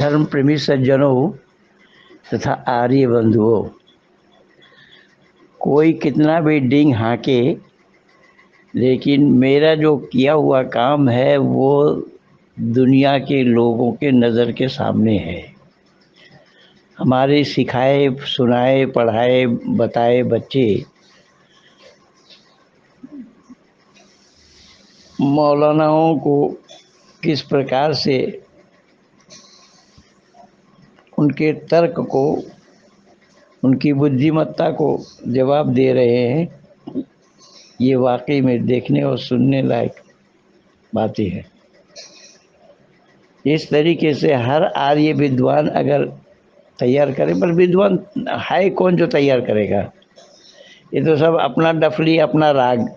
धर्म प्रेमी सज्जनों तथा आर्य बंधुओं, कोई कितना भी डिंग हाके, लेकिन मेरा जो किया हुआ काम है वो दुनिया के लोगों के नज़र के सामने है। हमारे सिखाए सुनाए पढ़ाए बताए बच्चे मौलानाओं को किस प्रकार से उनके तर्क को, उनकी बुद्धिमत्ता को जवाब दे रहे हैं, ये वाकई में देखने और सुनने लायक बातें हैं। इस तरीके से हर आर्य विद्वान अगर तैयार करे, पर विद्वान है कौन जो तैयार करेगा? ये तो सब अपना डफली अपना राग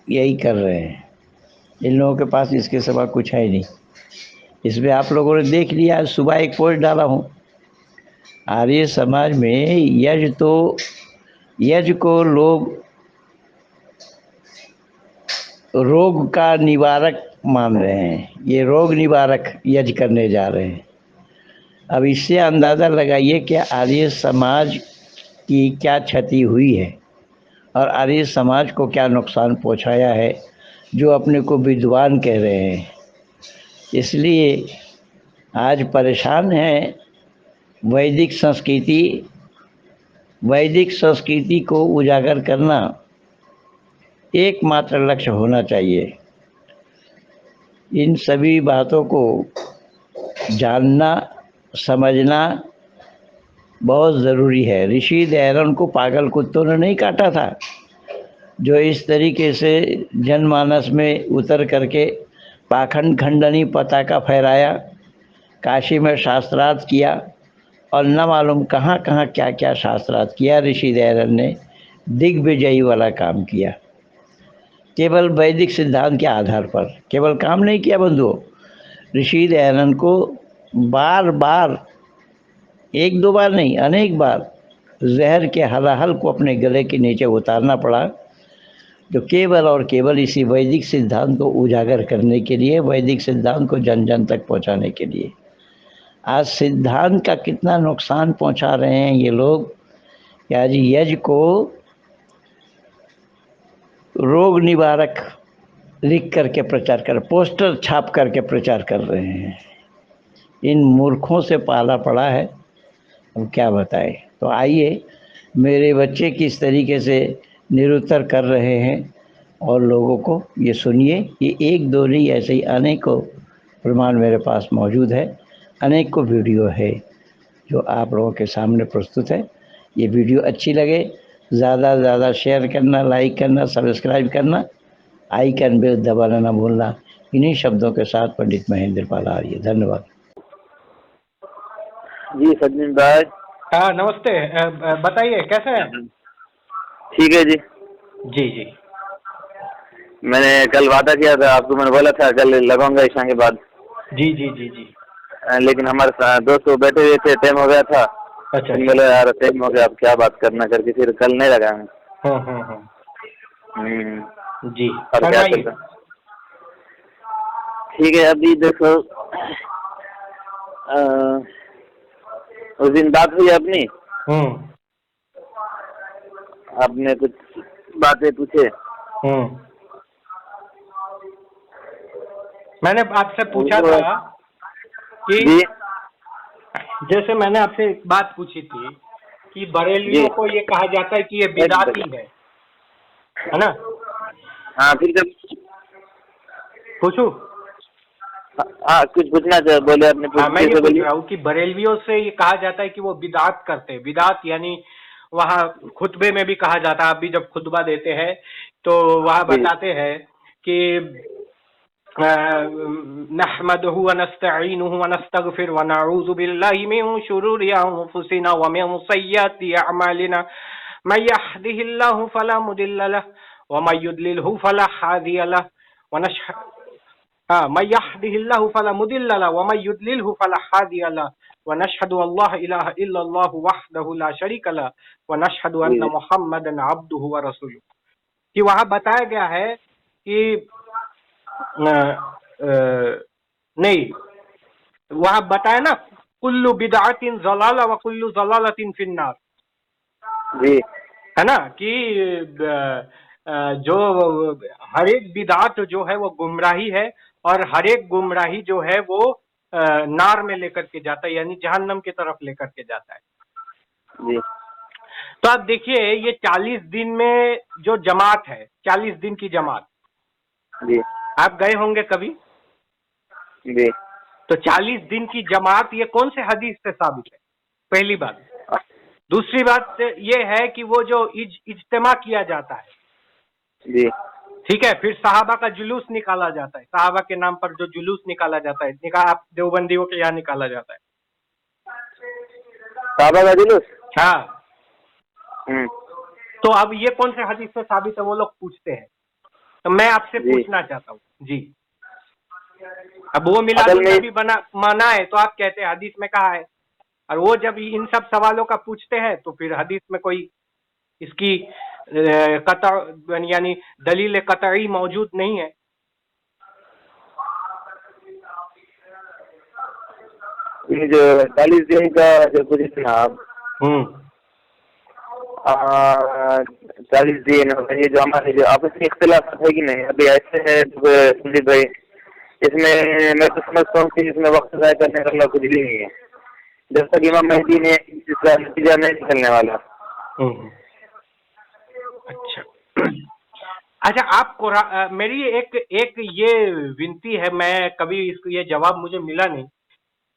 यही कर रहे हैं। इन लोगों के पास इसके सिवा कुछ है नहीं। इसमें आप लोगों ने देख लिया, आज सुबह एक पोस्ट डाला हूँ, आर्य समाज में यज्ञ को लोग रोग का निवारक मान रहे हैं। ये रोग निवारक यज्ञ करने जा रहे हैं। अब इससे अंदाज़ा लगाइए कि आर्य समाज की क्या क्षति हुई है और आर्य समाज को क्या नुकसान पहुंचाया है जो अपने को विद्वान कह रहे हैं। इसलिए आज परेशान हैं। वैदिक संस्कृति को उजागर करना एकमात्र लक्ष्य होना चाहिए। इन सभी बातों को जानना समझना बहुत ज़रूरी है। ऋषि दयानंद को पागल कुत्तों ने नहीं काटा था, जो इस तरीके से जनमानस में उतर करके पाखंड खंडनी पताका फहराया, काशी में शास्त्रार्थ किया और न मालूम कहाँ कहाँ क्या क्या शास्त्रार्थ किया। ऋषि दयानंद ने दिग्विजयी वाला काम किया, केवल वैदिक सिद्धांत के आधार पर केवल काम नहीं किया बंधुओं। ऋषि दयानंद को बार बार, एक दो बार नहीं, अनेक बार जहर के हलाहल को अपने गले के नीचे उतारना पड़ा, जो केवल और केवल इसी वैदिक सिद्धांत को उजागर करने के लिए, वैदिक सिद्धांत को जन जन तक पहुंचाने के लिए। आज सिद्धांत का कितना नुकसान पहुंचा रहे हैं ये लोग कि आज यज्ञ को रोग निवारक लिख करके प्रचार कर, पोस्टर छाप करके प्रचार कर रहे हैं। इन मूर्खों से पाला पड़ा है, अब क्या बताएं। तो आइए, मेरे बच्चे किस तरीके से निरुत्तर कर रहे हैं और लोगों को ये सुनिए। ये एक दो नहीं, ऐसे ही अनेकों प्रमाण मेरे पास मौजूद है, अनेकों वीडियो है जो आप लोगों के सामने प्रस्तुत है। ये वीडियो अच्छी लगे ज़्यादा से ज़्यादा शेयर करना, लाइक करना, सब्सक्राइब करना, आइकन बेल दबाना ना भूलना। इन्हीं शब्दों के साथ पंडित महेंद्र पाल आर्य, धन्यवाद। जी सज्जन भाई। हाँ नमस्ते, बताइए कैसे हैं? ठीक है जी। जी जी, मैंने कल वादा किया था आपको, मैंने बोला था कल लगाऊंगा ईशा के बाद। जी जी जी जी। लेकिन हमारे दोस्त वो बैठे हुए थे, टाइम हो गया था। अच्छा, बोला यार टाइम हो गया, अब क्या बात करना करके फिर कल नहीं लगा मैं। जी अब क्या करता। ठीक है, अभी देखो उस दिन बात हुई अपनी, आपने कुछ बातें पूछे। मैंने आपसे पूछा था कि जी, जैसे मैंने आपसे एक बात पूछी थी कि बरेलियों को ये कहा जाता है कि ये बिदाती है ना? हाँ फिर जब पूछूं? हाँ कुछ पूछना चाहिए, बोले अपने। मैं ये पूछ रहा हूँ कि बरेलवियों से ये कहा जाता है कि वो बिदात करते हैं। बिदात यानी वहाँ खुतबे में भी कहा जाता है, आप भी जब खुतबा देते हैं तो वहाँ बताते हैं कि नहमदुहु व नस्तईनुहु व नस्तगफिर व नऊज़ु बिल्लाहि मिन शुरूरि अनफुसिना व मिन सय्यिआति अअमालिना मन यहदिहिल्लाहु फला मुदिल्ल लहु व मन युद्लिलहु फला हादिय लहु व नशहदु من يهده الله فلا مضل له ومن يضلله فلا هادي له ونشهد ان لا اله الا الله وحده لا شريك له ونشهد ان محمدا عبده ورسوله। कि वहां बताया गया है कि नहीं, वहां बताया ना कुल्लु बिदअतिन ज़लाला व कुल्लु ज़लालतिन फिन्नार, जी है ना, कि जो हर एक बिदात जो है वो गुमराही है और हर एक गुमराही जो है वो नार में लेकर के जाता है, यानी जहन्नम की तरफ लेकर के जाता है। जी तो आप देखिए ये 40 दिन में जो जमात है, 40 दिन की जमात, जी आप गए होंगे कभी, जी तो 40 दिन की जमात ये कौन से हदीस से साबित है? पहली बात। दूसरी बात ये है कि वो जो इज्तिमा किया जाता है, जी ठीक है, फिर सहाबा का जुलूस निकाला जाता है, सहाबा के नाम पर जो जुलूस निकाला जाता है, आप देवबंदियों के यहाँ निकाला जाता है। साहबा का जुलूस, हाँ, तो अब ये कौन से हदीस से साबित है वो लोग पूछते हैं, तो मैं आपसे जी। पूछना चाहता हूँ जी। अब वो मिलादुन नबी माना है तो आप कहते हैं हदीस में कहा है, और वो जब इन सब सवालों का पूछते हैं तो फिर हदीस में कोई इसकी कतअ यानी दलील कतई मौजूद नहीं है। ये जो 40 दिन का जो कुछ ना आप 40 दिन ये जो हमारे जो आपस में इख्तिलाफ है कि नहीं, अभी ऐसे है संदीप भाई, इसमें मैं तो समझता हूँ कि इसमें वक्त ज़ाया करने का कुछ भी नहीं है, जब तक इमाम मेहदी ने इसका नतीजा नहीं निकलने वाला। अच्छा आप मेरी एक ये विनती है, मैं कभी इसको ये जवाब मुझे मिला नहीं,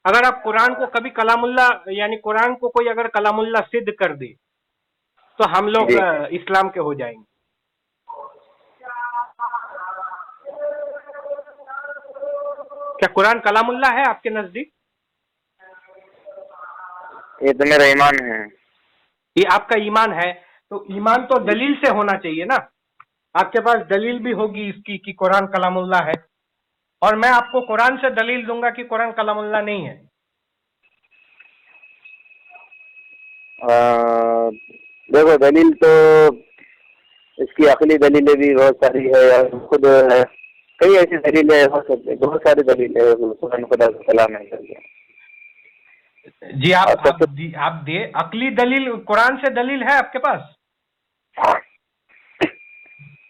अगर आप कुरान को कभी कलामुल्ला यानी कुरान को कोई अगर कलामुल्ला सिद्ध कर दे तो हम लोग इस्लाम के हो जाएंगे। क्या कुरान कलामुल्ला है आपके नजदीक? ये तो मेरा ईमान है। ये आपका ईमान है, तो ईमान तो दलील से होना चाहिए ना, आपके पास दलील भी होगी इसकी कि कुरान कलामुल्ला है, और मैं आपको कुरान से दलील दूंगा कि कुरान कलामुल्ला नहीं है। देखो दलील तो इसकी अकली दलीलें भी बहुत सारी है और खुद है, कई ऐसी दलीलें हो सकती है, बहुत सारी दलीलें कुरान खुदा का कलाम है करके। जी आप दे अकली दलील, कुरान से दलील है आपके पास?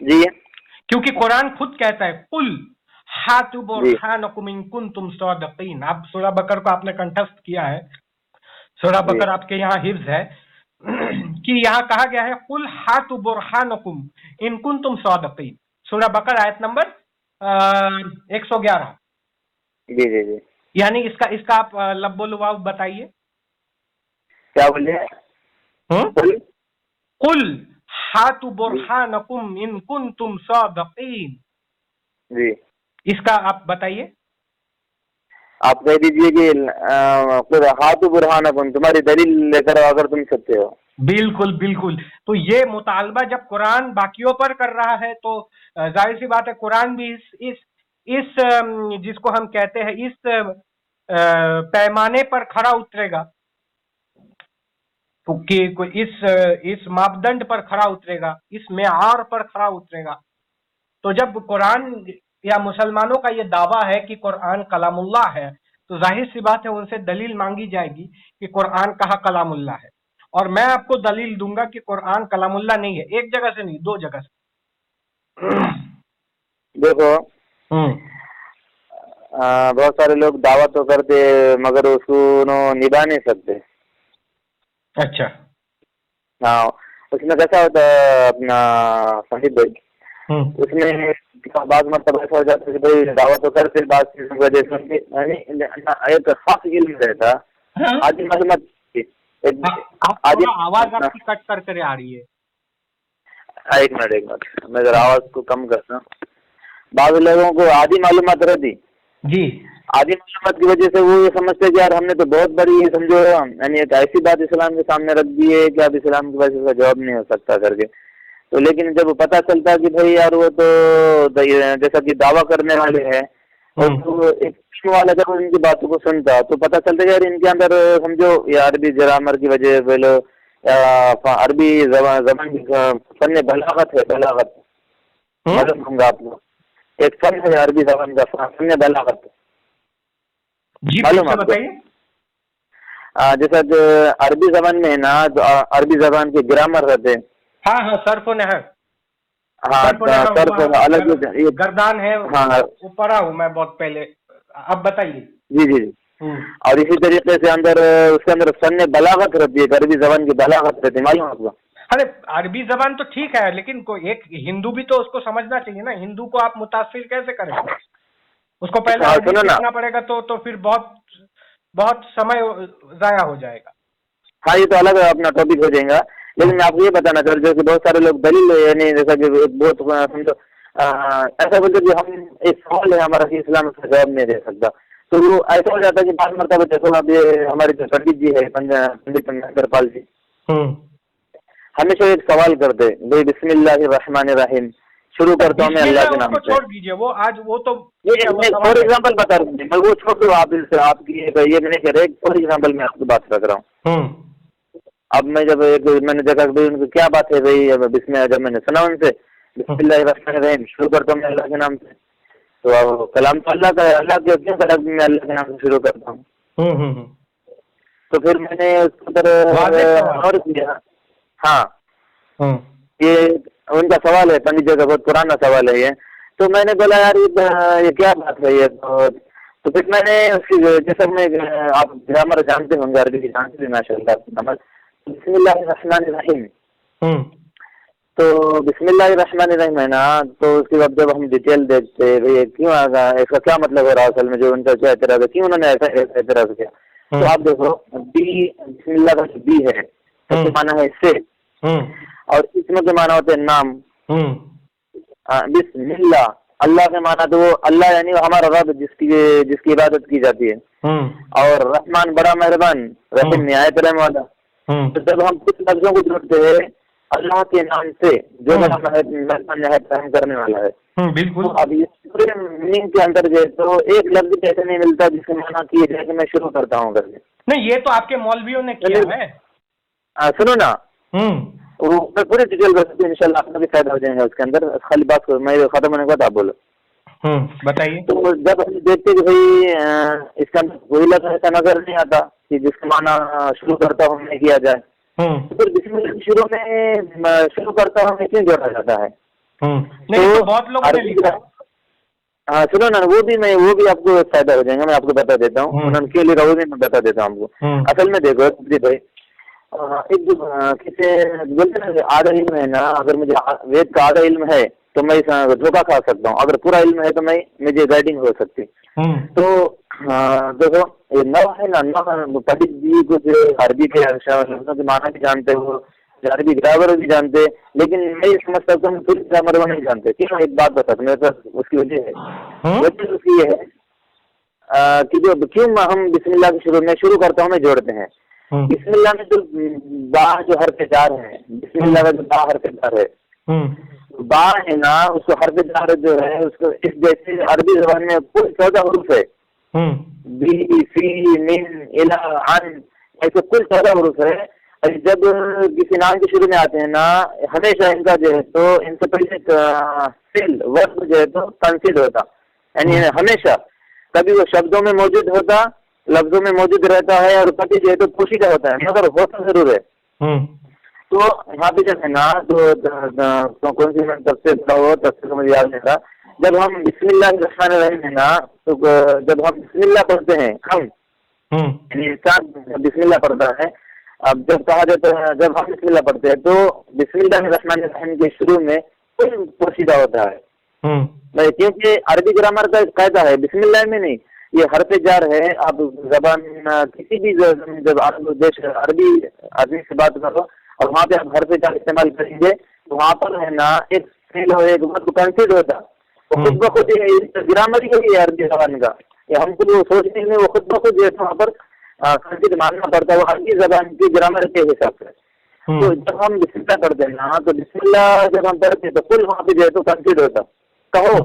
जी, क्योंकि कुरान खुद कहता है कुल हातु बुरहानकुम इन कुंतुम सादिकीन। आप सूरह बकर को आपने कंठस्थ किया है, सूरह बकर आपके यहाँ हिफ्ज है कि यहाँ कहा गया है कुल हातु बुरहानकुम इन कुंतुम सादिकीन, सूरह बकर आयत नंबर 111। जी जी जी, यानी इसका आप लब्बो लुबाब बताइए, क्या बोले? कुल हातु बुरहानकुम इन कुंतुम सादिकीन, जी इसका आप बताइए। आप कह दीजिए कि हाथ बुरहानकुम, तुम्हारी दलील लेकर आओ अगर तुम सत्य हो। बिल्कुल बिल्कुल, तो ये मुतालबा जब कुरान बाकियों पर कर रहा है तो जाहिर सी बात है कुरान भी इस जिसको हम कहते हैं इस पैमाने पर खरा उतरेगा, कि इस मापदंड पर खरा उतरेगा, इस मेआर पर खरा उतरेगा। तो जब कुरान या मुसलमानों का ये दावा है कि कुरान कलामुल्लाह है, तो जाहिर सी बात है उनसे दलील मांगी जाएगी कि कुरान कहाँ कलामुल्लाह है, और मैं आपको दलील दूंगा कि कुरान कलामुल्लाह नहीं है, एक जगह से नहीं, दो जगह से। देखो बहुत सारे लोग दावा तो करते मगर उसको निभा नहीं सकते। अच्छा, हाँ, उसमें कैसा होता है अपना संदीप भाई, उसमें बात मतलब ऐसा हो जाता है कि भाई दावा तो करते, बात की वजह से एक खास इल्म रहता, आदि मालूमात आवाज आपकी कट कर आ रही है। एक मिनट मैं जरा आवाज को कम करता हूँ। बाद लोगों को आदि मालूमात रहती जी, आदि मालूमात की वजह से वो ये समझते कि यार हमने तो बहुत बड़ी समझो यानी एक ऐसी बात इस्लाम के सामने रख दी है कि अब इस्लाम की वजह से जवाब नहीं हो सकता करके। तो लेकिन जब पता चलता कि भाई यार वो तो जैसा कि दावा करने वाले हैं, और तो एक वाला जब उनकी बातों को सुनता तो पता चलता यार इनके अंदर समझो या अरबी ग्रामर की वजह बोलो या अरबी जबान की फन बलागत है, बलागत मालूम दूंगा आपको, एक फन है अरबी जबान का फन बलागत, जी मालूम आपको? जैसा जो अरबी जबान में है ना, तो अरबी जबान के ग्रामर रहते हैं। हाँ हाँ, सर्फ नहर, हाँ, सर्फ अलग ये गर्दान है। हाँ, वो पढ़ा हूँ मैं बहुत पहले। अब बताइए। जी जी जी। और इसी तरीके से अंदर उसके अंदर फन बलागत रहती है, अरबी जबान की बलागत रहती है, मालूम आपको? अरे अरबी जबान तो ठीक है, लेकिन कोई एक हिंदू भी तो उसको समझना चाहिए ना। हिंदू को आप मुतासिर कैसे करेंगे? उसको पहले हाँ, अरबी सुनो ना। सीखना पड़ेगा, तो फिर बहुत बहुत समय जाया हो जाएगा। हाँ, ये तो अलग अपना टॉपिक हो जाएगा, लेकिन मैं आपको ये बताना चाह रहा हूँ कि बहुत सारे लोग दलील यानी जैसा कि बहुत समझो ऐसा बोलते कि हम एक सवाल है हमारा कि इस्लाम उसका जवाब नहीं दे सकता, तो वो ऐसा हो जाता है कि बात मरतबा देखो आप ये हमारे जो पंडित जी है पंडित नंदरपाल जी, हमेशा एक सवाल करते भाई बिस्मिल्लाहिर्रहमानिर्रहीम शुरू करता हूँ मैं अल्लाह के नाम से। छोड़ दीजिए वो, आज वो तो फॉर एग्जाम्पल बता रहा हूँ मैं, वो छोड़ दो आप, आपकी ये नहीं कह रहे, फॉर एग्जाम्पल मैं आपकी बात रख रहा हूँ। अब मैं जब मैंने देखा भाई उनको क्या बात है भाई, बिस्मिल्लाह जब मैंने सुना उनसे बिस्मिल्लाहिर्रहमानिर्रहीम शुरू करता हूँ मैं अल्लाह के नाम से, तो अब कलाम तो अल्लाह का है, अल्लाह के क्यों कलाम मैं अल्लाह के नाम से शुरू करता हूँ। तो फिर मैंने उसके ऊपर और किया। हाँ, ये उनका सवाल है, पंडित जी का बहुत पुराना सवाल है ये, तो मैंने बोला यार ये क्या बात है ये, तो फिर मैंने उसकी जैसा मैं आप ग्रामर जानते होंगे, अरबी की जानते थे माशाअल्लाह, बिस्मिल्लाहिर्रहमानिर्रहीम, तो बिस्मिल्लाहिर्रहमानिर्रहीम है ना, तो उसके बाद जब हम डिटेल देखते भाई क्यों आगा इसका क्या मतलब हो रहा है असल में, जो उनका क्या एतराज है, क्यों उन्होंने ऐसा एतराज किया, तो आप देखो बिस्मिल्लाह का जो बी है उसके माना है से, और इसमें के माना होते हैं नाम। बिस्मिल्लाह अल्लाह के माना तो वो अल्लाह यानी हमारा रब जिसकी इबादत की जाती है, और रहमान बड़ा मेहरबान, रहीम निहायत रहम वाला। तो जब हम कुछ लफ्जों को जोड़ते हैं अल्लाह के नाम से जो बड़ा मेहरबान निहायत रहम करने वाला है, बिल्कुल। अब ये पूरे मीनिंग के अंदर जो तो एक लफ्ज ऐसे नहीं मिलता जिसके माना किए जाए कि मैं शुरू करता हूँ करके। नहीं, ये तो आपके मौलवियों ने किया है। सुनो ना, वो मैं पूरी डिटेल कर सकती हूँ, इंशाल्लाह आपका भी फायदा हो जाएगा उसके अंदर, खाली बात मैं खत्म होने के बाद आप बोलो। बताइए। तो जब हम देखते कि भाई इसका कोई लफ्ज ऐसा नजर नहीं आता कि जिसका माना शुरू करता हूँ मैं किया जाए, तो फिर बिस्मिल्लाह शुरू में शुरू करता हूँ मैं क्यों जोड़ा जाता है? नहीं, तो बहुत लोगों ने लिखा। हाँ सुनो ना, वो भी आपको फायदा हो जाएगा, मैं आपको बता देता हूँ उन्होंने क्यों लिखा, वो भी मैं बता देता हूँ आपको। असल में देखो भाई, एक जो किसे बोलते ना आधा इल्म है ना, अगर मुझे वेद का आधा इल्म है तो मैं धोखा खा सकता हूँ, अगर पूरा इल्म है तो मुझे गाइडिंग हो सकती। तो देखो ये नव है ना, नव पंडित जी कुछ अरबी के लफ्जों के माना भी जानते हो, अरबी ग्रामर भी जानते, लेकिन मैं ये समझ सकता हूँ पूरी ग्रामर वो नहीं जानते। क्यों? एक बात बता मेरे पास उसकी वजह है, वजह उसकी ये है कि जो क्यों हम बिस्मिल्लाह के शुरू करता हूँ मैं जोड़ते हैं। बिस्मिल्लाह में जो बा जो हरफेदार है, बिस्मिल्लाह का जो बा हरफेदार है, बा है ना, उसको हरफेदार जो है उसको इस जैसे अरबी जबान में कुल 14 हरूफ है, बी सी मिन इला अन, ऐसे कुल 14 हरूफ है। और जब किसी नाम के शुरू में आते हैं ना, हमेशा इनका जो है तो इनसे पहले फिल वर्ब जो है तो कंसीड होता, यानी हमेशा कभी वो शब्दों में मौजूद होता, लफ्जों में मौजूद रहता है, और कभी जो है तो पोशीदा होता है, मगर होता जरूर है। तो यहाँ पे जो है ना, तो कौन सी मैं तफसीर पढ़ा हो, तफसीर को मुझे याद नहीं रहा, जब हम बिस्मिल्लाहिर्रहमानिर्रहीम है ना, तो जब हम बिस्मिल्लाह पढ़ते हैं हम, यानी इंसान बिस्मिल्लाह पढ़ता है, अब जब कहा जाता है जब हम बिस्मिल्लाह पढ़ते हैं तो बिस्मिल्लाहिर्रहमानिर्रहीम के शुरू में कोई पोशीदा होता है, क्योंकि अरबी ग्रामर का कायदा है, बिस्मिल्लाह में नहीं, ये हरफे जार है। आप जबान किसी भी जब आप देश अरबी आदमी से बात करो और वहाँ पे आप हरफे जार इस्तेमाल करेंगे तो वहाँ पर है ना एक फेल हो, एक वर्ड कंसीड होता, तो खुद ब खुद ग्रामर ही है अरबी जबान का, ये हमको वो सोचने में वो खुद ब खुद वहाँ पर कंसीड मानना पड़ता है, वो अरबी जबान की ग्रामर के हिसाब से। तो जब हम बिस्मिल्लाह पढ़ते हैं ना, तो बिस्मिल्लाह जब हम पढ़ते हैं तो कुल वहाँ पे जो है तो कंसीड होता। कहो,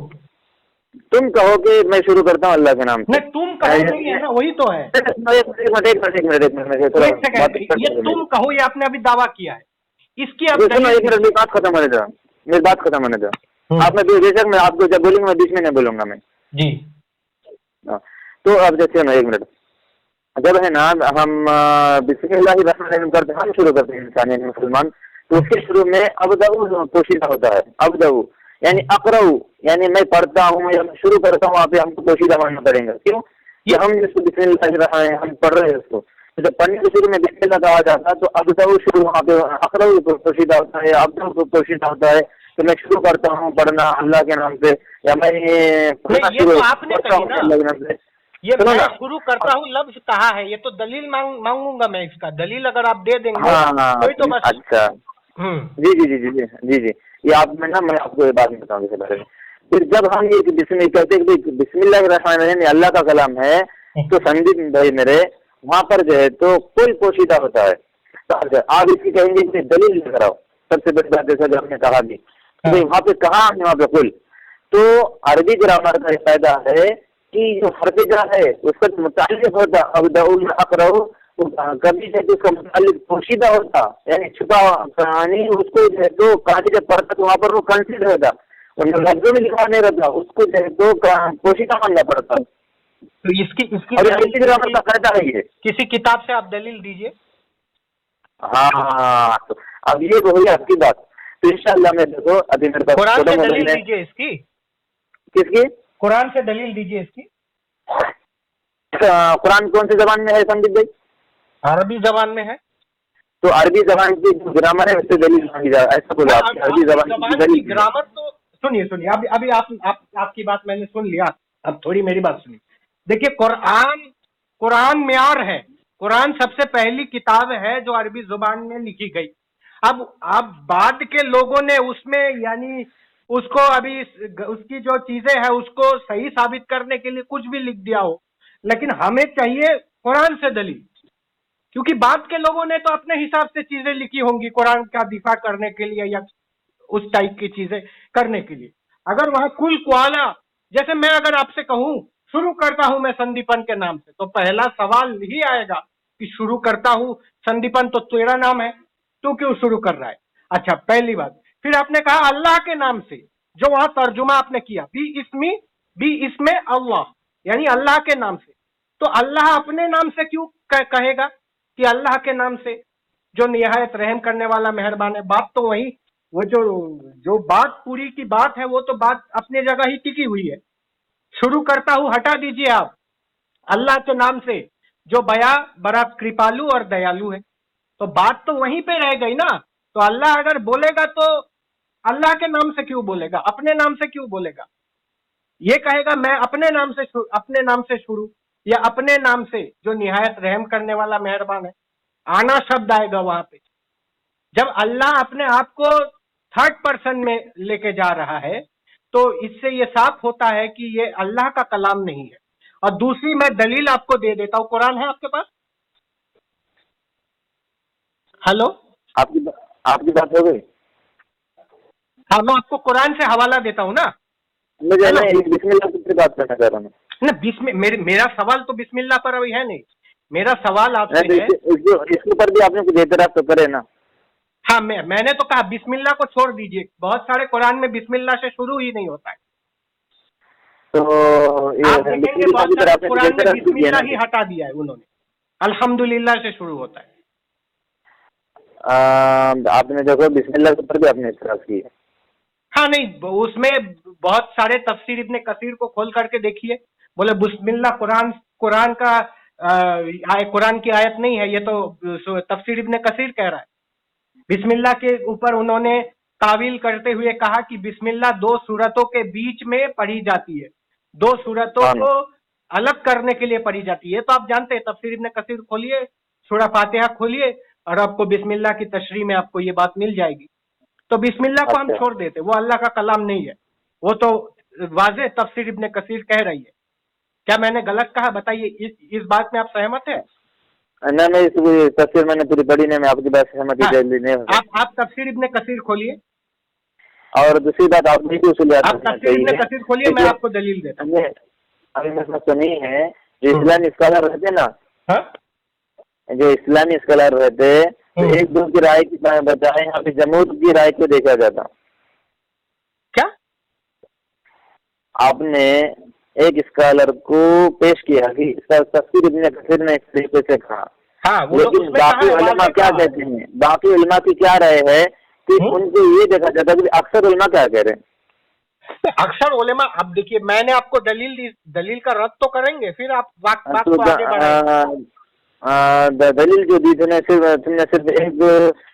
तुम कहो कि मैं शुरू करता हूँ अल्लाह के नाम से। नहीं, तुम कहो नहीं है ना, वही तो है। एक मिनट ये तुम कहो, ये आपने अभी दावा किया है, इसकी अब सुनो, एक मिनट बात खत्म होने दो, मेरी बात खत्म होने दो। आप में बेशक मैं आपको जब बोलूंगा मैं बीच में नहीं बोलूंगा मैं जी। तो अब देखिए ना, एक मिनट, جب ہے نا ہم بسم اللہ الرحمن الرحیم کرتے ہیں، ہم شروع کرتے ہیں انسان یعنی مسلمان، تو اس کے شروع میں ابدؤ پوشیدہ ہوتا ہے. ابدؤ یعنی اقرأ، یعنی میں پڑھتا ہوں یا میں شروع کرتا ہوں، وہاں پہ ہم کو پوشیدہ ماننا پڑے گا. کیوں کہ ہم جس کو بسم اللہ الرحمن الرحیم ہم پڑھ رہے ہیں اس کو، جب پڑھنے کے شروع میں بسم اللہ کہا جاتا ہے تو ابدؤ شروع، وہاں پہ اقرأ پوشیدہ ہوتا ہے، ابدؤ پوشیدہ ہوتا ہے. تو میں شروع کرتا ہوں پڑھنا اللہ کے نام سے، یا میں پڑھنا یہ شروع تو آپ نے کرتا کہی ہوں نا، اللہ کے نام سے. یہ سنو میں نا. شروع کرتا ہوں لفظ کہا ہے، یہ تو دلیل مانگوں گا میں، اس کا دلیل اگر آپ دے دیں گے ہاں کوئی تو بس. اچھا جی جی جی جی جی جی جی یہ آپ میں نا، میں آپ کو یہ بات نہیں بتاؤں گی اس کے بارے میں. پھر جب ہم یہ بسم کہتے ہیں کہ بسم اللہ الرحمن الرحیم اللہ کا کلام ہے، تو سندیپ بھائی میرے وہاں پر جو ہے تو کوئی پوشیدہ ہوتا ہے. آپ اس کی کہیں گے کہ دلیل لے کر آؤ. سب سے بڑی بات جیسا جو ہم نے کہا بھی وہاں پہ کہا ہم نے وہاں پہ کل، تو عربی گرامر کا یہ فائدہ ہے کہ جو حرف جا ہے اس کا متعلق ہوتا ابدؤ اقرأ، کبھی سے اس کا متعلق پوشیدہ ہوتا یعنی چھپا کہانی، اس کو جو ہے تو کہانی جب پڑھتا تو وہاں پر وہ کنسیڈر ہوتا، اور لفظوں میں لکھا نہیں رہتا، اس کو جو ہے تو پوشیدہ ماننا پڑتا. تو اس کی اور عربی گرامر کا فائدہ ہے یہ. کسی کتاب سے آپ دلیل دیجئے. ہاں تو اب یہ تو ہوئی آپ کی بات. تو انشاءاللہ میں دیکھو ابھی میرے پاس قرآن سے دلیل دیجئے اس کی. کس کی؟ قرآن سے دلیل دیجئے اس کی. قرآن کون سی زبان میں ہے سندیپ بھائی؟ عربی زبان میں ہے. تو عربی زبان کی جو گرامر ہے اس سے دلیل مانگی جائے، ایسا بولا آپ کی عربی زبان کی دلیل. گرامر تو سنیے ابھی آپ کی بات میں نے سن لیا، اب تھوڑی میری بات سنیے. دیکھیے قرآن معیار ہے، قرآن سب سے پہلی کتاب ہے جو عربی زبان میں لکھی گئی. اب بعد کے لوگوں نے اس میں یعنی اس کو ابھی اس کی جو چیزیں ہیں اس کو صحیح ثابت کرنے کے لیے کچھ بھی لکھ دیا ہو، لیکن ہمیں چاہیے قرآن سے دلیل، کیونکہ بعد کے لوگوں نے تو اپنے حساب سے چیزیں لکھی ہوں گی قرآن کا دفاع کرنے کے لیے یا اس ٹائپ کی چیزیں کرنے کے لیے. اگر وہاں کل کوالہ، جیسے میں اگر آپ سے کہوں شروع کرتا ہوں میں سندیپن کے نام سے، تو پہلا سوال ہی آئے گا کہ شروع کرتا ہوں سندیپن تو تیرا نام ہے، تو کیوں شروع کر رہا ہے؟ اچھا پہلی بات. پھر آپ نے کہا اللہ کے نام سے، جو وہاں ترجمہ آپ نے کیا بھی اسم اللہ، یعنی اللہ کے نام سے. تو اللہ اپنے نام سے کیوں کہے گا کہ اللہ کے نام سے جو نہایت رحم کرنے والا مہربان ہے؟ بات تو وہی، وہ جو بات پوری کی بات ہے وہ تو بات اپنے جگہ ہی ٹکی ہوئی ہے. شروع کرتا ہوں ہٹا دیجئے آپ اللہ کے نام سے جو بڑا کرپالو اور دیالو ہے، تو بات تو وہیں پہ رہ گئی نا. تو اللہ اگر بولے گا تو اللہ کے نام سے کیوں بولے گا، اپنے نام سے کیوں بولے گا؟ یہ کہے گا میں اپنے نام سے شروع، یا اپنے نام سے جو نہایت رحم کرنے والا مہربان ہے. آنا شبد آئے گا وہاں پہ. جب اللہ اپنے آپ کو تھرڈ پرسن میں لے کے جا رہا ہے تو اس سے یہ صاف ہوتا ہے کہ یہ اللہ کا کلام نہیں ہے. اور دوسری میں دلیل آپ کو دے دیتا ہوں. قرآن ہے آپ کے پاس؟ ہلو، آپ کی بات ہو گئی؟ ہاں میں آپ کو قرآن سے حوالہ دیتا ہوں نا. مجھے بسم اللہ کی بات کرنا چاہ رہا ہوں نا. میرا سوال تو بسم اللہ پر ابھی ہے نہیں. میرا سوال آپ سے ہے اس کے اوپر بھی آپ نے کچھ اعتراض تو کرے نا. ہاں میں نے تو کہا بسم اللہ کو چھوڑ دیجئے. بہت سارے قرآن میں بسم اللہ سے شروع ہی نہیں ہوتا ہے. تو آپ دیکھیں گے بہت سارے قرآن میں بسم اللہ ہی ہٹا دیا ہے انہوں نے، الحمدللہ سے شروع ہوتا ہے. آپ نے دیکھو بسم اللہ کے اوپر بھی آپ نے اعتراض کی ہے. ہاں نہیں، اس میں بہت سارے تفسیر ابن کثیر کو کھول کر کے دیکھیے. بولے بسم اللہ قرآن کا قرآن کی آیت نہیں ہے، یہ تو تفسیر ابن کثیر کہہ رہا ہے. بسم اللہ کے اوپر انہوں نے تعویل کرتے ہوئے کہا کہ بسم اللہ 2 سورتوں کے بیچ میں پڑھی جاتی ہے، 2 سورتوں کو الگ کرنے کے لیے پڑھی جاتی ہے. تو آپ جانتے ہیں تفسیر ابن کثیر کھولیے، سورہ فاتحہ کھولیے، اور آپ کو بسم اللہ کی تشریح میں آپ کو یہ بات مل جائے گی. تو بسم اللہ کو ہم چھوڑ دیتے، وہ اللہ کا کلام نہیں ہے. وہ تو واضح تفسیر ابن کثیر کہہ رہی ہے. کیا میں نے غلط کہا؟ بتائیے. اس بات میں آپ سہمت ہیں؟ میں تفسیر میں نے پوری پڑھی نہیں، میں آپ کی بات سہمتی نہیں ہوں. آپ تفسیر ابن کثیر کھولیے. اور دوسری بات آپ نہیں آپ تفسیر ابن کثیر کھولیے، میں آپ کو دلیل دیتا ہوں. ابھی میرے پاس تو نہیں ہے. جو اسلامی اسکالر رہتے نا، جو اسلامی اسکالر رہتے ایک دو کی رائے کی بجائے یہاں پہ جمہور کی رائے کو دیکھا جاتا. کیا آپ نے ایک اسکالر کو پیش کیا کہ اس کا تفسیر ابن کثیر نے اس طریقے سے کہا، ہاں وہ لوگ لیکن اس میں باقی کہا ہے، علماء واضح کیا کہا ہے۔ کہتے ہیں، باقی علماء کی کیا رائے ہے کہ ان کو یہ دیکھا جاتا ہے کہ اکثر علماء کیا کہہ رہے ہیں۔ اکثر علماء، اب دیکھیے میں نے آپ کو دلیل دی، دلیل کا رد تو کریں گے، پھر آپ بات تو کو آگے بڑھائیں گے۔ دلیل جو دی تم نے صرف ایک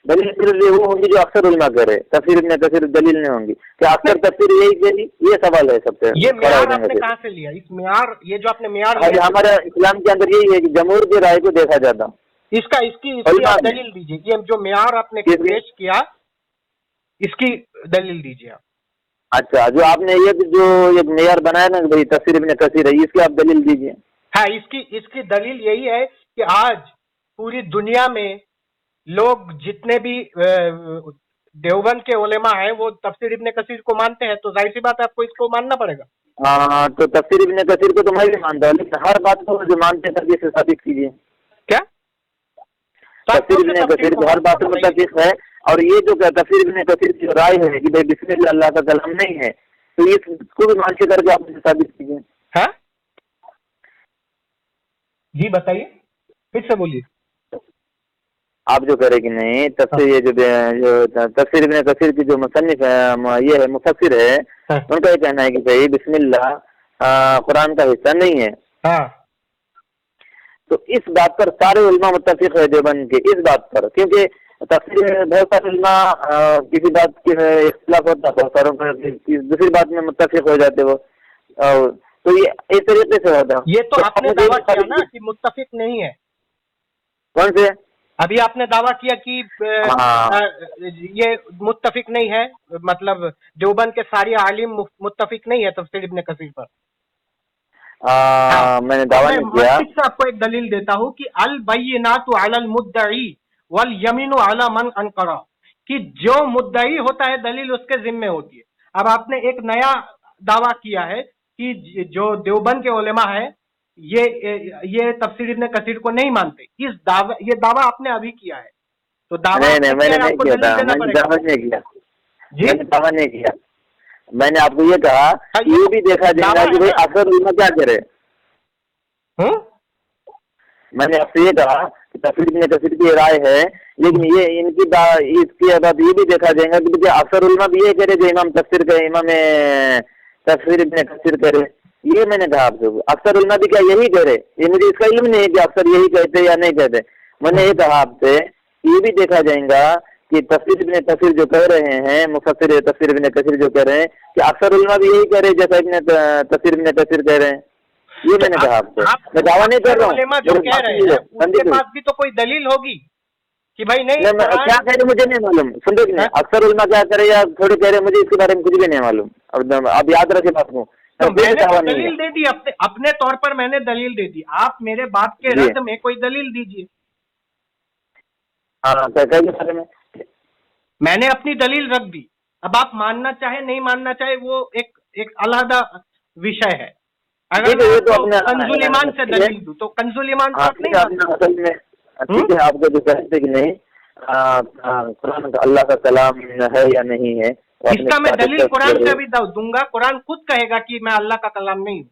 دلیل صرف وہ ہوں گی جو اکثر علماء کہہ رہے، تفسیر ابن کثیر دلیل نہیں ہوں گی کہ اکثر تفسیر یہی کہی، یہ سوال ہے سب سے یہ بڑا معیار ہو آپ نے جائے گا۔ کہاں سے لیا؟ اس معیار، یہ جو آپ نے معیار اور لیا، ہمارے اسلام کے اندر یہی ہے کہ جمہور کی رائے کو دیکھا جاتا۔ اس کی علماء آپ نے دلیل دیجیے، یہ جو معیار آپ نے کس کی؟ پیش کیا، اس کی دلیل دیجیے آپ۔ اچھا، جو آپ نے یہ جو ایک معیار بنایا نا کہ بھائی تفسیر ابن کثیر ہے، اس کی آپ دلیل دیجیے۔ ہاں، اس کی دلیل یہی ہے کہ آج پوری دنیا میں لوگ جتنے بھی دیوبند کے علماء ہیں وہ تفسیر ابن کثیر کو مانتے ہیں، تو ظاہر سی بات ہے آپ کو اس کو ماننا پڑے گا۔ تو تفسیر ابن کثیر کو تو میں بھی مانتا ہوں، لیکن ہر بات کو جو مانتے ہیں ترجیح سے ثابت کیجیے۔ کیا تفسیر ابن کثیر کو ہر بات میں متفق ہے، اور یہ جو تفسیر ابن کثیر کی رائے ہے کہ بھائی بسم اللہ اللہ کا کلام نہیں ہے، تو اس کو بھی مان کے کر کے آپ مجھے ثابت کیجیے۔ ہاں جی بتائیے، پھر سے بولیے۔ آپ جو کہہ رہے کہ نہیں تفسیر، یہ جو تفسیر ابن کثیر کی جو مصنف ہے، یہ ہے مفسر ہے، ان کا یہ کہنا ہے کہ بھائی بسم اللہ قرآن کا حصہ نہیں ہے۔ ہاں، تو اس بات پر سارے علماء متفق ہے دیوبند کے، اس بات پر، کیونکہ تفسیر میں بہت سارے علماء کسی بات کے اختلاف ہوتا ہے، بہت ساروں کا دوسری بات میں متفق ہو جاتے وہ، تو یہ اس طریقے سے ہوتا۔ یہ تو آپ نے دعویٰ کیا نا کہ متفق نہیں ہے۔ کون سے؟ ابھی آپ نے دعویٰ کیا کہ یہ متفق نہیں ہے، مطلب دیوبند کے سارے عالم متفق نہیں ہے تفسیر ابن کثیر پر۔ میں نے دعویٰ نہیں کیا۔ میں آپ کو ایک دلیل دیتا ہوں کہ البینات علی المدعی والیمین علی من انکر، کہ جو مدعی ہوتا ہے دلیل اس کے ذمے ہوتی ہے۔ اب آپ نے ایک نیا دعویٰ کیا ہے کہ جو دیوبند کے علماء ہیں یہ تفسیر ابن کثیر کو نہیں مانتے، یہ دعویٰ آپ نے ابھی کیا ہے، تو دعویٰ نہیں میں نے نہیں کیا تھا، میں نے دعویٰ نہیں کیا، جی میں نے دعویٰ نہیں کیا۔ میں نے آپ کو یہ کہا کہ یہ بھی دیکھا جائے گا کہ بھائی اکثر علماء کیا کرے۔ میں نے آپ سے یہ کہا کہ تفسیر ابن کثیر کی رائے ہے، لیکن یہ ان کی اس کے بعد یہ بھی دیکھا جائے گا کہ اکثر علماء بھی یہ کہہ رہے جو امام تفسیر کا امام تفسیر ابن کثیر کرے۔ یہ میں نے کہا آپ سے، اکثر علماء بھی کیا یہی کہہ رہے، یہ مجھے اس کا علم نہیں ہے کہ اکثر یہی کہتے یا نہیں کہتے۔ میں نے یہ کہا آپ سے یہ بھی دیکھا جائے گا کہ تفسیر ابن کثیر جو کہہ رہے ہیں، مفسر تفسیر ابن کثیر جو کہہ رہے ہیں کہ اکثر علماء بھی یہی کہہ رہے جیسا تفسیر ابن کثیر کہہ رہے ہیں۔ یہ میں نے کہا آپ سے، میں دعویٰ نہیں کر رہا علماء جو کہہ رہے ہیں ان کے پاس بھی تو کوئی دلیل ہوگی کہ بھائی نہیں کیا کہہ رہے مجھے نہیں معلوم، سن رہے نہیں، اکثر علماء کیا کرے یا تھوڑے کہہ رہے، مجھے اس کے بارے میں کچھ بھی نہیں معلوم۔ اب آپ یاد رکھیں بات کو، تو میں نے دلیل دے دی، اپنے طور پر میں نے دلیل دے دی، آپ میرے بات کے رد میں کوئی دلیل دیجیے۔ ہاں، میں نے اپنی دلیل رکھ دی، اب آپ ماننا چاہے نہیں ماننا چاہے وہ ایک علیحدہ وشے ہے۔ اگر میں کنزول ایمان سے دلیل دوں تو کنزول ایمان کو آپ نہیں مانتے۔ ٹھیک ہے، آپ کو جو کہتے کہ نہیں قرآن کا اللہ کا کلام ہے یا نہیں ہے، اس کا میں دلیل قرآن سے بھی دوں گا، قرآن خود کہے گا کہ میں اللہ کا کلام نہیں ہوں۔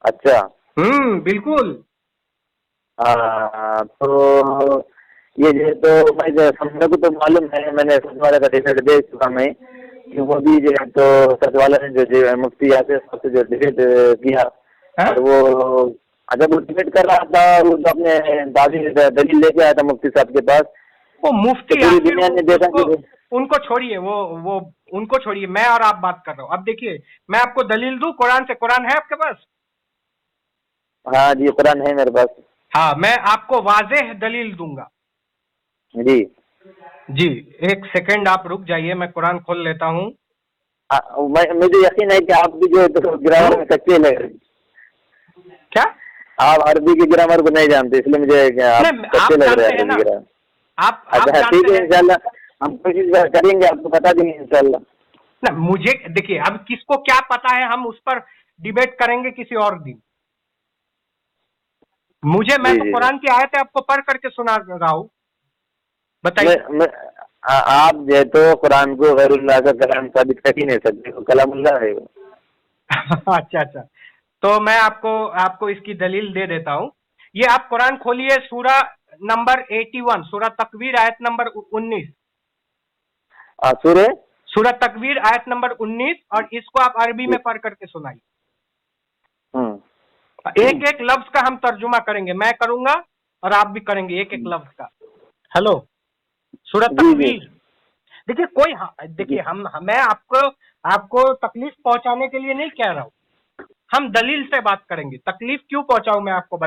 اچھا، بالکل۔ تو یہ جو تو میرے کو تو معلوم ہے، میں نے سچ والے کا ڈیبیٹ دیکھ چکا میں کہ وہ بھی جو ہے تو سچ والے نے جو مفتی یاسر صاحب سے جو ڈیبیٹ کیا، اور وہ جب وہ ڈیبیٹ کر رہا تھا، وہ جو اپنے دلیل لے کے آیا تھا مفتی صاحب کے پاس، وہ مفتی پوری دنیا نے دیکھا کہ ان کو چھوڑیے، وہ ان کو چھوڑیے، میں اور آپ بات کر رہا ہوں۔ اب دیکھیے میں آپ کو دلیل دوں قرآن سے، قرآن ہے آپ کے پاس؟ ہاں جی، قرآن ہے میرے پاس۔ ہاں، میں آپ کو واضح دلیل دوں گا۔ جی ایک سیکنڈ آپ رک جائیے، میں قرآن کھول لیتا ہوں۔ مجھے یقین ہے کہ آپ بھی جو گرامر میں کچے لگ رہے، کیا آپ عربی کی گرامر کو نہیں جانتے، اس لیے مجھے کچے لگ رہے ہیں۔ اچھا ٹھیک ہے، انشاءاللہ ہم کوشش کریں گے، آپ کو بتا دیں گے انشاءاللہ۔ مجھے دیکھیے اب کس کو کیا پتا ہے، ہم اس پر ڈیبیٹ کریں گے کسی اور دن۔ میں تو قرآن کی آیتیں آپ کو پڑھ کر کے سنا رہا ہوں، بتائیے۔ آپ جو تو قرآن کو غیر اللہ کا کلام ثابت کر ہی نہیں سکتے، کلام اللہ ہے وہ۔ अच्छा अच्छा, तो मैं आपको इसकी दलील दे देता हूँ। ये आप कुरान खोलिए, सूरा नंबर 81, सूरा तकवीर आयत नंबर 19, सूर्य सूरा तकवीर आयत नंबर 19, और इसको आप अरबी में पढ़ करके सुनाइए। एक एक लफ्ज का हम तर्जुमा करेंगे, मैं करूंगा और आप भी करेंगे एक एक लफ्ज का। हेलो, सूरत जी, जी। तकवीर। देखिए देखिए मैं आपको तकलीफ पहुंचाने के लिए नहीं कह रहा हूं, हम दलील से बात करेंगे। तकलीफ क्यों पहुंचाऊं मैं आपको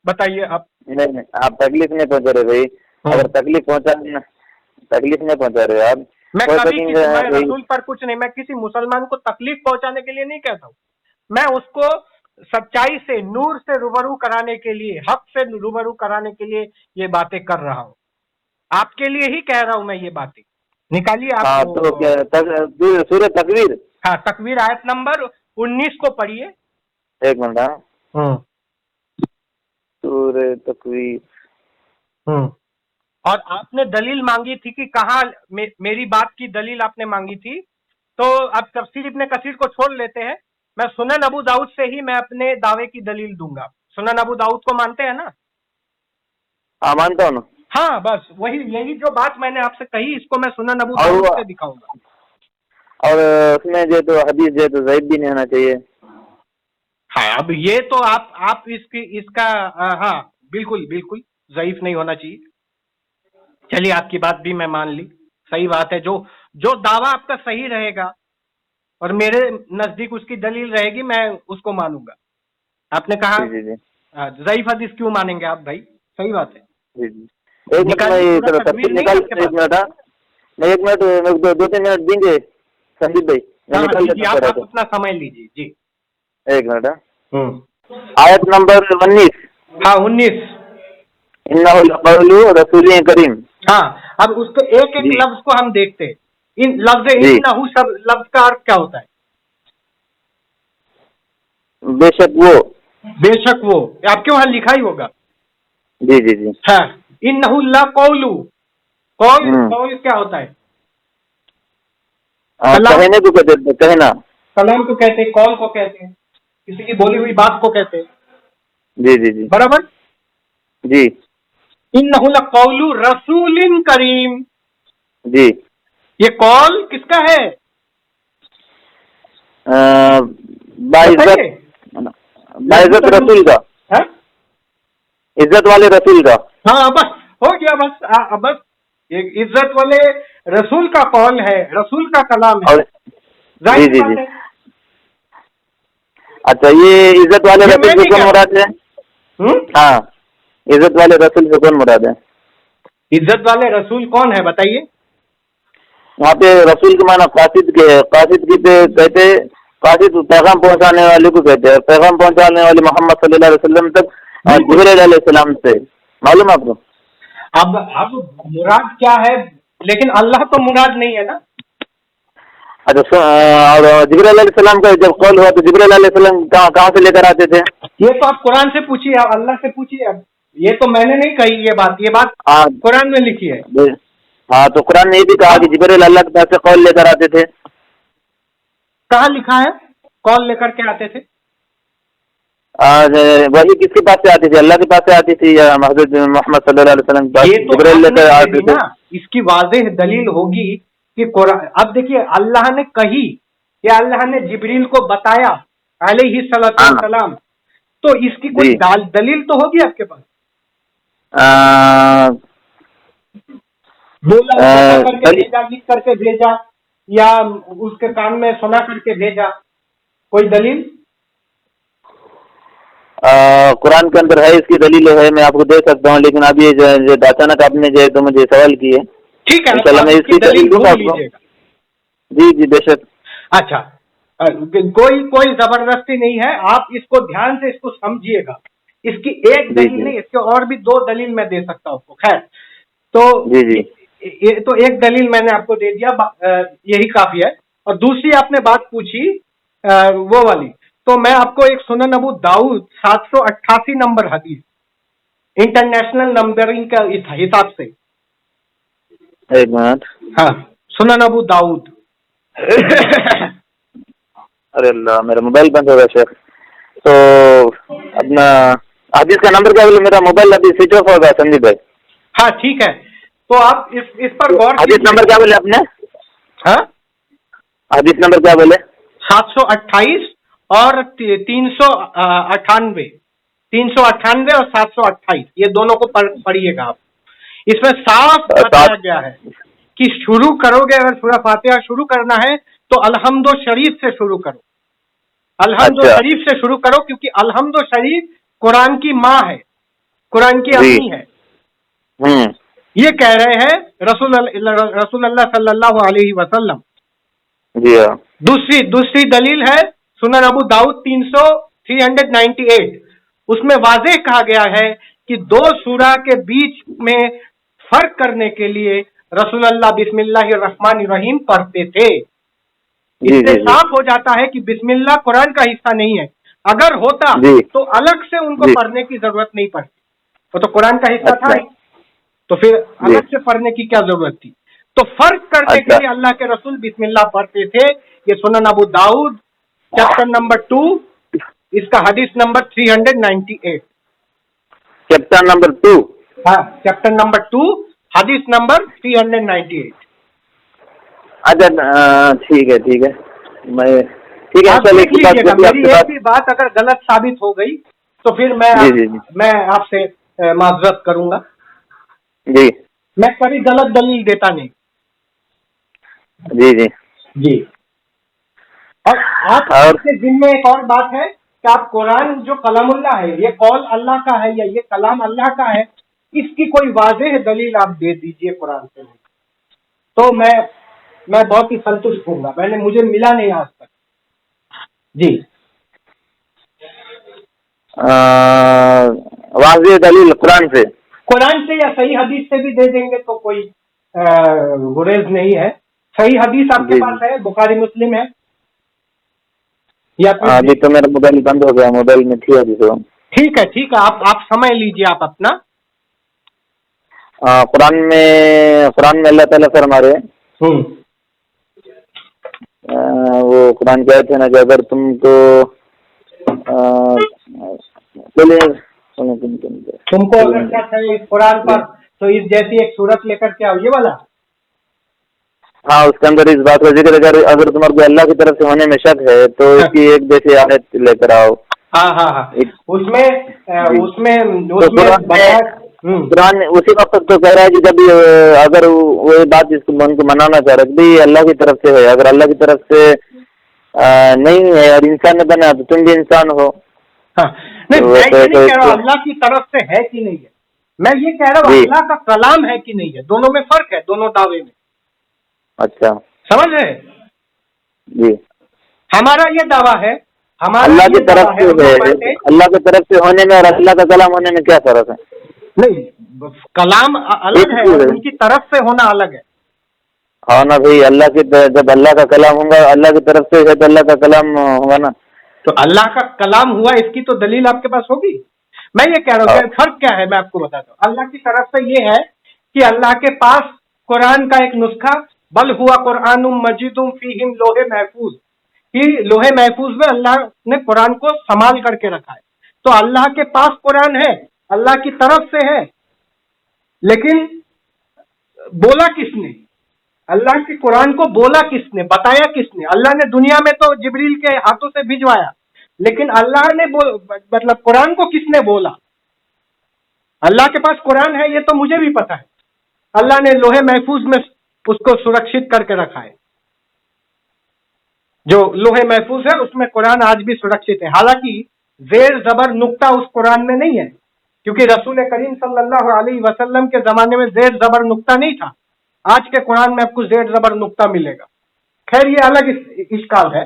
बताइए आप। नहीं, आप तकलीफ नहीं पहुंचा रहे भाई। अगर तकलीफ नहीं पहुंचा रहे आप, मैं हो कभी सकेंगे मैं भाई। रसूल पर कुछ नहीं, मैं किसी मुसलमान को तकलीफ पहुंचाने के लिए नहीं कहता हूं, मैं उसको सच्चाई से, नूर से रूबरू कराने के लिए, हक से रूबरू कराने के लिए ये बातें कर रहा हूं। आपके लिए ही कह रहा हूं मैं ये बातें। निकालिए आप। हाँ, तो क्या सूर्य तकवीर। हाँ, तकवीर आयत नंबर 19 को पढ़िए। एक मिनट। हाँ, सूर्य तकवीर। और आपने दलील मांगी थी कि कहाँ मेरी बात की दलील आपने मांगी थी, तो अब तफसीर इब्ने कसीर को छोड़ लेते हैं। मैं सुनन अबू दाऊद से ही मैं अपने दावे की दलील दूंगा। सुनन अबू दाऊद को मानते हैं ना? हाँ, मानता हूँ ना। हाँ, बस यही जो बात मैंने आपसे कही, इसको मैं सुनन अबू दाऊद से दिखाऊंगा। और उसमें जो तो हदीस जो तो ज़ईफ भी नहीं होना चाहिए। हाँ, अब ये तो आप इसका हाँ, बिल्कुल बिल्कुल ज़ईफ नहीं होना चाहिए। चलिए, आपकी बात भी मैं मान ली, सही बात है। जो दावा आपका सही रहेगा और मेरे नजदीक उसकी दलील रहेगी, मैं उसको मानूंगा। आपने कहा जी, जी, ज़ईफ हदीस क्यों मानेंगे आप भाई? सही बात है। जी, जी। एक मिनट, मैं निकालिए, ये पूरा तफसीर तकवीर नहीं निकाल। आपके एक पास? मिनट। हाँ, मैं एक मिनट, मेरे दो तीन मिनट देंगे संदीप भाई, मैं हाँ निकाल जी, देता आप हूँ। अपना समय लीजिए जी। एक मिनट। आयत नंबर 19। हाँ, 19। इन्नहु लक़ौलु रसूलिन करीम। हाँ, अब उसके एक एक जी, लफ्ज को हम देखते हैं। इन लफ्ज जी। इन्नहु सब लफ्ज का अर्थ क्या होता है? बेशक वो। बेशक वो, आपके वहां लिखा ही होगा। जी, जी, जी। हाँ, इन्नहु लक़ौलु, कौल क्या होता है? कलाम। कहने को कहते हैं, कहना। कलाम को कहते हैं, कौल को कहते हैं, किसी की बोली हुई बात को कहते हैं। जी, जी, जी। बराबर। जी, इन्नहु लक़ौलु रसूलिन करीम, जी। ये कौल किसका है? बाइज्जत रसूल का। हाँ? इज्जत वाले रसूल का। हाँ, बस हो गया, बस ये इज्जत वाले रसूल का कौल है, रसूल का कलाम है। और जी, जाहिर जी, बात जी। है। अच्छा, ये इज्जत वाले ये मैं रसूल से नहीं कौन कह मुराद है? हाँ, इज्जत वाले रसूल से कौन मुराद है? इज्जत वाले रसूल कौन है बताइए? वहाँ पे रसूल के माना कासिद के है। कासिद की पे कहते, कासिद पैगाम पहुंचाने वाले को कहते हैं। पैगाम पहुंचाने वाले मोहम्मद सल्लल्लाहु अलैहि वसल्लम तक जिब्रील अलैहिस्सलाम से, मालूम आपको? अब मुराद क्या है? लेकिन अल्लाह तो मुराद नहीं है ना। अच्छा, और जिब्रील अलैहिस्सलाम का जब कॉल हुआ तो जिब्रील अलैहिस्सलाम कहाँ से लेकर आते थे? ये तो आप कुरान से पूछिए, आप अल्लाह से पूछिए। अब ये तो मैंने नहीं कही, ये बात हाँ, कुरान में लिखी है। हाँ, तो कुरान ने ये भी कहा कि जिब्रील अल्लाह के पास से कॉल लेकर आते थे। कहाँ लिखा है कॉल लेकर के आते थे? वही किसके पास से आती थी? अल्लाह के पास से आती थी या हज़रत मोहम्मद सल्लल्लाहु अलैहि वसल्लम के पास ये तो जिब्रील लेकर आते थे? ना, इसकी वाज़ेह दलील होगी कि कुरान। अब देखिए, अल्लाह ने कही या अल्लाह ने जिब्रील को बताया अलैहिस्सलातु वस्सलाम, तो इसकी कोई दलील तो होगी आपके पास। बोला, करके भेजा, लिख करके भेजा, या उसके कान में सुना करके भेजा, कोई दलील? कुरान के अंदर है, इसकी दलील है, मैं आपको दे सकता हूँ। लेकिन अभी जो अचानक आपने जो तो मुझे सवाल किए, ठीक है, इंशाल्लाह मैं इसकी दलील दूंगा आपको। जी, जी, बेशक। अच्छा, कोई जबरदस्ती नहीं है, आप इसको ध्यान से इसको समझिएगा। इसकी एक दलील नहीं, इसके और भी दो दलील मैं दे सकता हूँ आपको। खैर, तो जी, जी। ये तो एक दलील मैंने आपको दे दिया, यही काफी है। और दूसरी आपने बात पूछी वो वाली, तो मैं आपको एक सुनन अबू दाऊद 788 नंबर हदीस, इंटरनेशनल नंबरिंग का हिसाब से। एक मिनट। हाँ, सुनन अबू दाऊद ارے اللہ میرا موبائل بند ہو گیا شیخ. تو اپنا حدیث کا نمبر کیا بولے؟ میرا موبائل ابھی سوئچ آف ہو گیا سندیپ بھائی. ہاں ٹھیک ہے, تو آپ اس پر غور حدیث نمبر کیا بولے آپ نے؟ ہاں حدیث نمبر کیا بولے؟ 728 اور 398. 398 اور 728 یہ دونوں کو پڑھیے گا آپ. اس میں صاف بتایا گیا ہے کہ شروع کرو گے, اگر سورہ فاتحہ شروع کرنا ہے تو الحمد شریف سے شروع کرو. الحمد شریف سے شروع کرو, کیونکہ الحمد شریف قرآن کی ماں ہے, قرآن کی امی ہے. یہ کہہ رہے ہیں رسول اللہ صلی اللہ علیہ وسلم. جی ہاں. دوسری دلیل ہے سنن ابو داؤد 398. اس میں واضح کہا گیا ہے کہ دو سورہ کے بیچ میں فرق کرنے کے لیے رسول اللہ بسم اللہ الرحمن الرحیم پڑھتے تھے. اس سے صاف ہو جاتا ہے کہ بسم اللہ قرآن کا حصہ نہیں ہے. اگر ہوتا تو الگ سے ان کو پڑھنے کی ضرورت نہیں پڑتی, وہ تو قرآن کا حصہ تھا, تو پھر الگ سے پڑھنے کی کیا ضرورت تھی. تو فرق کرنے کے لیے اللہ کے رسول بسم اللہ پڑھتے تھے. یہ سنن ابو داؤد چیپٹر نمبر 2, اس کا حدیث نمبر 398. Chapter number 2. ہاں چیپٹر نمبر 2 حدیث نمبر 398. اچھا ٹھیک ہے میں ٹھیک ہے. میری ایک بھی بات اگر غلط ثابت ہو گئی تو پھر میں آپ سے معذرت کروں گا. جی میں کبھی غلط دلیل دیتا نہیں. جی اور آپ کے ذمہ ایک اور بات ہے کہ آپ قرآن جو کلام اللہ ہے, یہ قول اللہ کا ہے یا یہ کلام اللہ کا ہے, اس کی کوئی واضح دلیل آپ دے دیجئے قرآن سے. تو میں بہت ہی سنتشٹ ہوں گا. مجھے ملا نہیں آج تک. جی واضح دلیل قرآن سے یا صحیح حدیث سے بھی دے دیں گے تو کوئی گریز نہیں ہے. صحیح حدیث آپ کے پاس ہے, بخاری مسلم ہے یا ابھی تو میرا موبائل بند ہو گیا, موبائل میں تھی ابھی تو. ٹھیک ہے آپ سمجھ لیجیے آپ اپنا. قرآن میں اللہ تعالیٰ سر ہمارے وہ قرآن کہتے تھے نا کہ اگر تم کو اگر شک ہے اس قرآن پر تو اس جیسی ایک صورت لے کر کے آؤ, یہ والا. ہاں اس کے اندر اس بات کا ذکر ہے اگر تمہارے کو اللہ کی طرف سے ہونے میں شک ہے تو اس کی ایک جیسی آیت لے کر آؤ. ہاں اس میں قرآن اسی وقت تو کہہ رہا ہے کہ جب اگر وہ بات جس کو ان کو منانا چاہ رہا ہے اللہ کی طرف سے ہے, اگر اللہ کی طرف سے نہیں ہے اور انسان نے بنا تو تم بھی انسان ہو. اللہ کی طرف سے ہے کہ نہیں ہے, میں یہ کہہ رہا ہوں اللہ کا کلام ہے کہ نہیں ہے. دونوں میں فرق ہے, دونوں دعوے میں. اچھا سمجھ رہے؟ جی ہمارا یہ دعویٰ ہے اللہ کی طرف سے ہے, اللہ کی طرف سے ہونے میں اور اللہ کا کلام ہونے میں کیا فرق ہے؟ نہیں, کلام الگ ہے, ان کی طرف سے ہونا الگ ہے. ہاں نا بھائی, اللہ کی جب اللہ کا کلام ہوگا اللہ کی طرف سے ہے تو اللہ کا کلام ہوگا نا. تو اللہ کا کلام ہوا, اس کی تو دلیل آپ کے پاس ہوگی. میں یہ کہہ رہا ہوں فرق کیا ہے, میں آپ کو بتاتا ہوں. اللہ کی طرف سے یہ ہے کہ اللہ کے پاس قرآن کا ایک نسخہ, بل ہوا قرآن مجید فیہ لوح محفوظ, کہ لوح محفوظ میں اللہ نے قرآن کو سنبھال کر کے رکھا ہے. تو اللہ کے پاس قرآن ہے, اللہ کی طرف سے ہے, لیکن بولا کس نے؟ اللہ کے قرآن کو بولا کس نے, بتایا کس نے؟ اللہ نے دنیا میں تو جبریل کے ہاتھوں سے بھجوایا, لیکن اللہ نے مطلب قرآن کو کس نے بولا؟ اللہ کے پاس قرآن ہے, یہ تو مجھے بھی پتا ہے. اللہ نے لوح محفوظ میں اس کو سرکشت کر کے رکھا ہے. جو لوح محفوظ ہے اس میں قرآن آج بھی سرکشت ہے. حالانکہ زیر زبر نقطہ اس قرآن میں نہیں ہے, کیونکہ رسول کریم صلی اللہ علیہ وسلم کے زمانے میں زیر زبر نقطہ نہیں تھا. آج کے قرآن میں آپ کو زیر زبر نقطہ ملے گا. خیر یہ الگ اشکال ہے.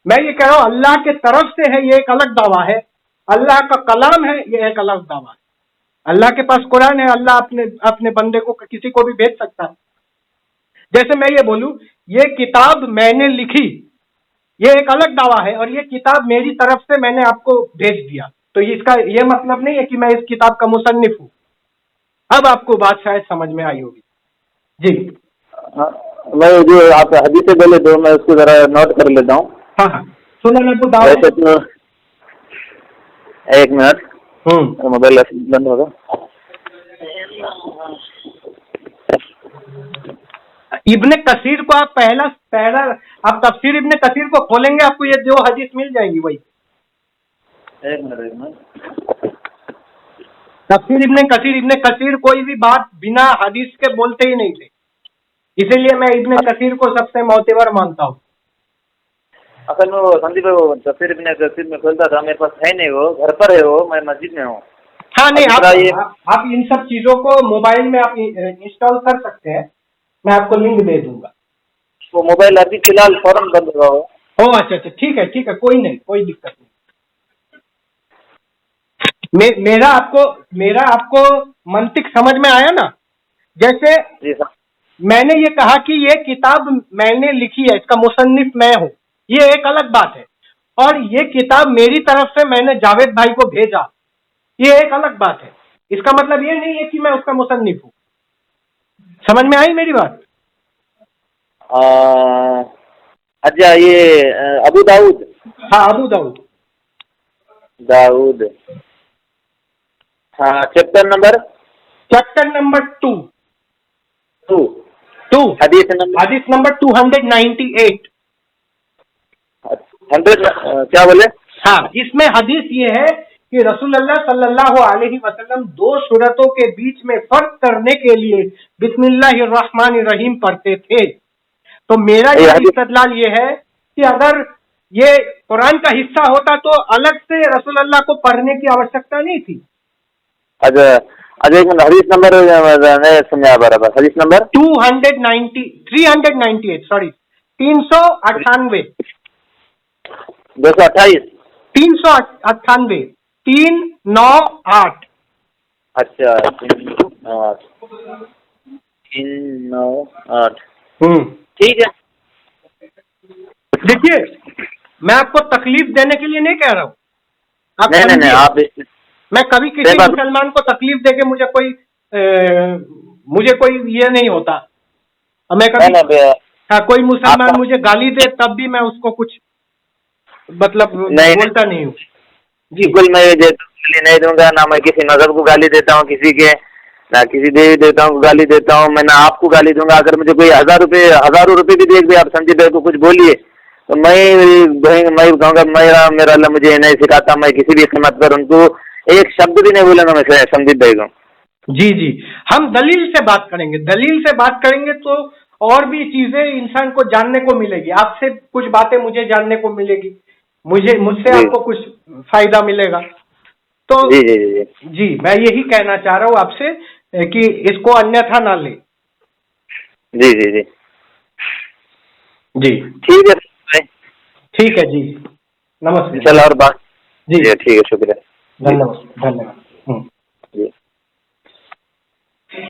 میں یہ کہہ رہا ہوں اللہ کے طرف سے ہے, یہ ایک الگ دعویٰ ہے. اللہ کا کلام ہے, یہ ایک الگ دعویٰ ہے. اللہ کے پاس قرآن ہے, اللہ اپنے بندے کو کسی کو بھی بھیج سکتا ہے. جیسے میں یہ بولوں یہ کتاب میں نے لکھی, یہ ایک الگ دعویٰ ہے, اور یہ کتاب میری طرف سے میں نے آپ کو بھیج دیا, تو اس کا یہ مطلب نہیں ہے کہ میں اس کتاب کا مصنف ہوں. اب آپ کو بات شاید سمجھ میں آئی ہوگی. جی میں جو آپ حدیث بولے تو میں اس کو ذرا نوٹ کر لیتا ہوں. ہاں सुनन अबू दाऊद। वैसे तो एक मिनट, मोबाइल बंद होगा। इब्ने कसीर को आप पहला आप तफसीर इब्ने कसीर को खोलेंगे, आपको ये 2 हदीस मिल जाएंगी वही। एक मिनट। तफसीर इब्ने कसीर कोई भी बात बिना हदीस के बोलते ही नहीं थे, इसीलिए मैं इब्ने कसीर को सबसे मोतेबर मानता हूँ। असल में वो संदीप वो तफसीर इब्ने कसीर में खोलता था, मेरे पास है नहीं, वो घर पर है, वो मैं मस्जिद में हूँ। हाँ नहीं, आप इन सब चीजों को मोबाइल में आप इंस्टॉल कर सकते हैं, मैं आपको लिंक दे दूंगा। वो मोबाइल अभी फिलहाल फौरन बंद होगा वो। ओ अच्छा, ठीक है, कोई नहीं, कोई दिक्कत नहीं। मेरा आपको मंतिक समझ में आया ना? जैसे जी सर। मैंने ये कहा कि ये किताब मैंने लिखी है, इसका मुसन्निफ मैं हूँ, ये एक अलग बात है, और ये किताब मेरी तरफ से मैंने जावेद भाई को भेजा, ये एक अलग बात है। इसका मतलब ये नहीं है कि मैं उसका मुसन्निफ हूँ। समझ में आई मेरी बात? अच्छा, ये अबू दाऊद। हाँ, अबू दाऊद। हाँ, चैप्टर नंबर 2 हदीस नंबर 298। 100 क्या बोले? हाँ, इसमें हदीस ये है कि रसूलुल्लाह सल्लल्लाहु अलैहि वसल्लम 2 सूरतों के बीच में फर्क करने के लिए बिस्मिल्लाहिर्रहमानिर्रहीम पढ़ते थे। तो मेरा ये इस्तदलाल ये है कि अगर ये कुरान का हिस्सा होता तो अलग से रसूलुल्लाह को पढ़ने की आवश्यकता नहीं थी। अच्छा, एक मिनट, हदीस नंबर नहीं सुना बराबर। हदीस नंबर 398 सॉरी 398 228 398 398। अच्छा, 398। ठीक है। देखिए, मैं आपको तकलीफ देने के लिए नहीं कह रहा हूँ, नहीं, आप मैं कभी किसी मुसलमान को तकलीफ देके मुझे कोई ये नहीं होता। मैं कभी कोई मुसलमान मुझे गाली दे तब भी मैं उसको कुछ मतलब बोलता नहीं हूँ जी। बिल्कुल, मैं गाली नहीं दूंगा, ना मैं किसी मजहब को गाली देता हूँ, किसी के ना किसी देवी देवताओं को गाली देता हूँ, मैं ना आपको गाली दूंगा। अगर मुझे कोई हजारों रुपए भी देख भी आप संदीप भाई को कुछ बोलिए तो मैं कहूँगा मेरा अल्लाह मुझे नहीं सिखाता, मैं किसी भी कीमत पर उनको एक शब्द भी नहीं बोलूंगा मैं संदीप भाई को। जी, हम दलील से बात करेंगे तो और भी चीजें इंसान को जानने को मिलेगी। आपसे कुछ बातें मुझे जानने को मिलेगी, मुझसे आपको कुछ फायदा मिलेगा। तो जी, मैं यही कहना चाह रहा हूँ आपसे कि इसको अन्यथा ना ले। जी, ठीक है जी, नमस्ते। चलो और बात। जी ठीक है, शुक्रिया, धन्यवाद।